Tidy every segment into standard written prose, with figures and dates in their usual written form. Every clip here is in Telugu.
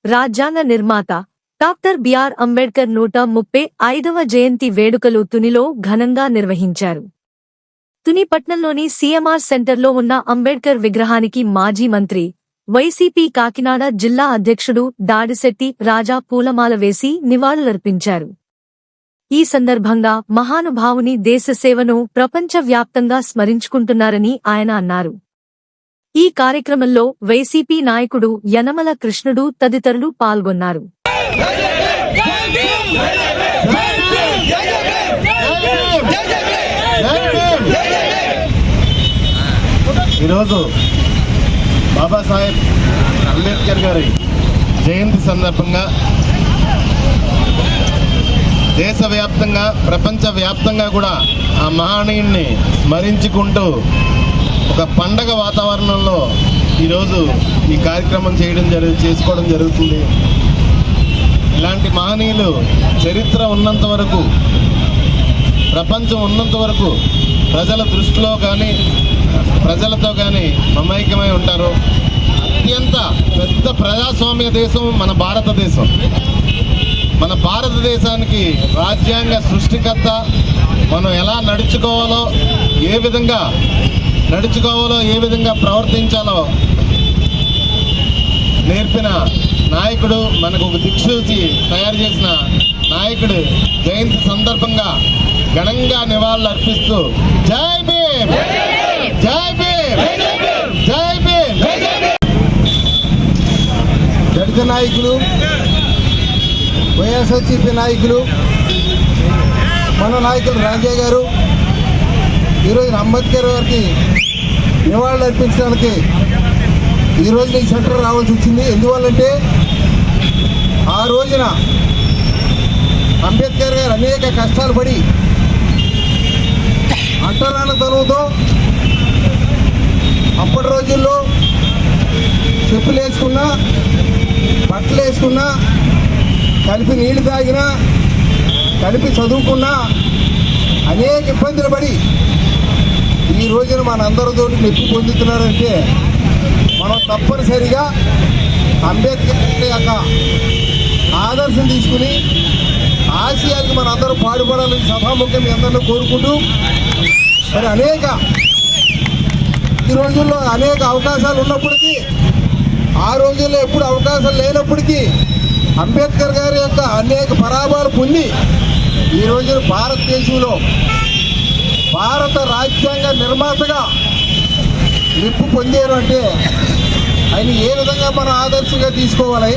రాజ్యాంగ నిర్మాత డాక్టర్ బిఆర్ అంబేడ్కర్ 135వ జయంతి వేడుకలు తునిలో ఘనంగా నిర్వహించారు. తుని పట్నంలోని సీఎంఆర్ సెంటర్లో ఉన్న అంబేడ్కర్ విగ్రహానికి మాజీ మంత్రి, వైసీపీ కాకినాడ జిల్లా అధ్యక్షుడు దాడిశెట్టి రాజా పూలమాల వేసి నివాళులర్పించారు. ఈ సందర్భంగా మహానుభావుని దేశసేవను ప్రపంచవ్యాప్తంగా స్మరించుకుంటున్నారని ఆయన అన్నారు. ఈ కార్యక్రమంలో వైసీపీ నాయకుడు యనమల కృష్ణుడు తదితరులు పాల్గొన్నారు. ఈరోజు బాబాసాహెబ్ అంబేద్కర్ గారి జయంతి సందర్భంగా దేశవ్యాప్తంగా ప్రపంచవ్యాప్తంగా కూడా ఆ మహనీయుడిని స్మరించుకుంటూ ఒక పండగ వాతావరణంలో ఈరోజు ఈ కార్యక్రమం చేసుకోవడం జరుగుతుంది. ఇలాంటి మహనీయులు చరిత్ర ఉన్నంత వరకు, ప్రపంచం ఉన్నంత వరకు ప్రజల దృష్టిలో కానీ ప్రజలతో కానీ మమైక్యమై ఉంటారు. అత్యంత పెద్ద ప్రజాస్వామ్య దేశం మన భారతదేశం. మన భారతదేశానికి రాజ్యాంగ సృష్టికర్త, మనం ఎలా నడుచుకోవాలో, ఏ విధంగా ప్రవర్తించాలో నేర్పిన నాయకుడు, మనకు ఒక దిక్సూచి తయారు చేసిన నాయకుడు జయంతి సందర్భంగా ఘనంగా నివాళులు అర్పిస్తూ జై భీమ్, జై భీమ్, జై భీమ్. దళిత నాయకులు, వైఎస్ఆర్సీపీ నాయకులు, మన నాయకులు రాజయ్య గారు ఈరోజు అంబేద్కర్ గారికి నివాళులు అర్పించడానికి ఈరోజు ఈ సెంటర్ రావాల్సి వచ్చింది. ఎందువల్లంటే ఆ రోజున అంబేద్కర్ గారు అనేక కష్టాలు పడి అంటరానితనంతో అప్పటి రోజుల్లో చెప్పులు వేసుకున్నా, బట్టలు వేసుకున్నా, కలిపి నీళ్లు తాగినా, కలిపి చదువుకున్నా అనేక ఇబ్బందులు పడి ఈ రోజున మనందరితో మెప్పు పొందుతున్నారంటే మనం తప్పనిసరిగా అంబేద్కర్ యొక్క ఆదర్శం తీసుకుని ఆశయాలకు మనందరూ పాటుపడాలని సభాముఖం మీ అందరినీ కోరుకుంటూ, మరి ఈ రోజుల్లో అనేక అవకాశాలు ఉన్నప్పటికీ, ఆ రోజుల్లో ఎప్పుడు అవకాశాలు లేనప్పటికీ అంబేద్కర్ గారి యొక్క అనేక పరాభాలు పొంది ఈ రోజున భారతదేశంలో భారత రాజ్యాంగ నిర్మాతగా నిప్పు పొందారు. అంటే ఆయన ఏ విధంగా మనం ఆదర్శంగా తీసుకోవాలి,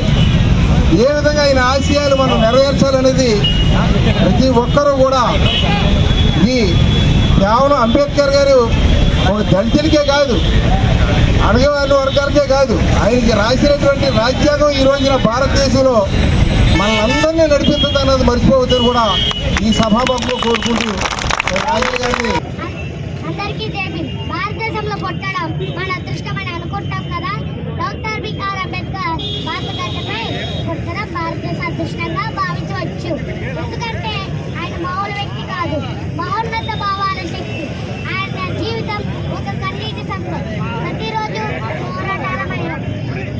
ఏ విధంగా ఆయన ఆశయాలు మనం నెరవేర్చాలనేది ప్రతి ఒక్కరూ కూడా ఈ కేవలం అంబేద్కర్ గారు ఒక దళితులకే కాదు, అణగారిన వర్గాలకే కాదు, ఆయనకి రాసినటువంటి రాజ్యాంగం ఈ రోజున భారతదేశంలో మనందరినీ నడిపిస్తుంది అన్నది మర్చిపోవద్దని కూడా ఈ సభాముఖంలో కోరుకుంటూ రాజయ్య గారిని అందరికీ భారతదేశంలో పుట్టడం మన అదృష్టమని అనుకుంటాం కదా. డాక్టర్ బిఆర్ అంబేద్కర్ భారతదేశంపై పుట్టడం భారతదేశ అదృష్టంగా భావించవచ్చు. ఎందుకంటే ఆయన మామూలు వ్యక్తి కాదు, మహోన్నత భావాల శక్తి. ఆయన జీవితం ఒక కన్నీటి సంఘం, ప్రతిరోజు పోరాటాలమైన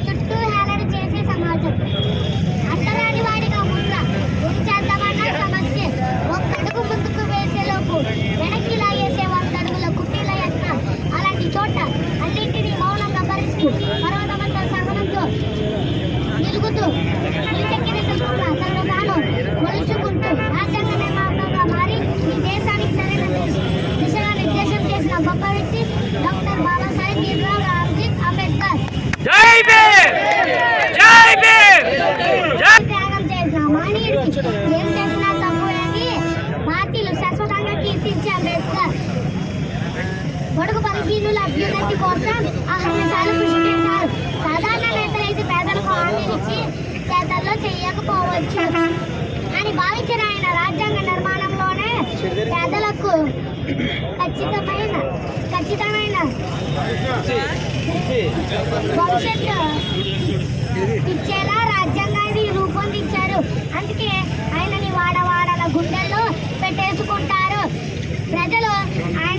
చుట్టూ హేళన చేసే సమాజం, అంటరాని వాడిగా ముద్ర ఉంచేద్దామన్న సమస్య ఒక అడుగు ముందుకు వేసేలోపు వెనక్కి లాగేసే 100 అడుగుల కుట్టీల యత్నం. అలాంటి చోట అన్నింటినీ మౌనంగా భరిస్తూ పర్వతమంత సహనంతో నిలుగుతూ నిలిచెక్కిన శిల్పంగా తనను తాను మొలుచుకుంటూ రాజ్యాంగ నిర్మాతగా మారి ఈ దేశానికి సరైన దిశగా నిర్దేశం చేసిన గొప్ప వ్యక్తి డాక్టర్ బాబాసాహెబ్ భీమ్రావ్ అంబేద్కర్. త్యాగం చేసిన మహనీయుడికి ఏం చేసినా తప్పని పార్టీలు శాశ్వతంగా కీర్తించే అంబేద్కర్ పొడుగు బలహీనుల అభ్యున్నతి కోసం అహర్నిశాలు కృషి చేశారు. సాధారణ నేతలైతే పేదలకు హామీనిచ్చి చేతల్లో చేయకపోవచ్చు అని భావించిన ఆయన రాజ్యాంగ నిర్మాణంలోనే పేదలకు ఖచ్చితమైన భవిష్యత్తు ఇచ్చేలా రాజ్యాంగాన్ని రూపొందించారు. అందుకే ఆయనని వాడవాడల గుండెల్లో పెట్టేసుకుంటారు. ప్రజలు ఆయన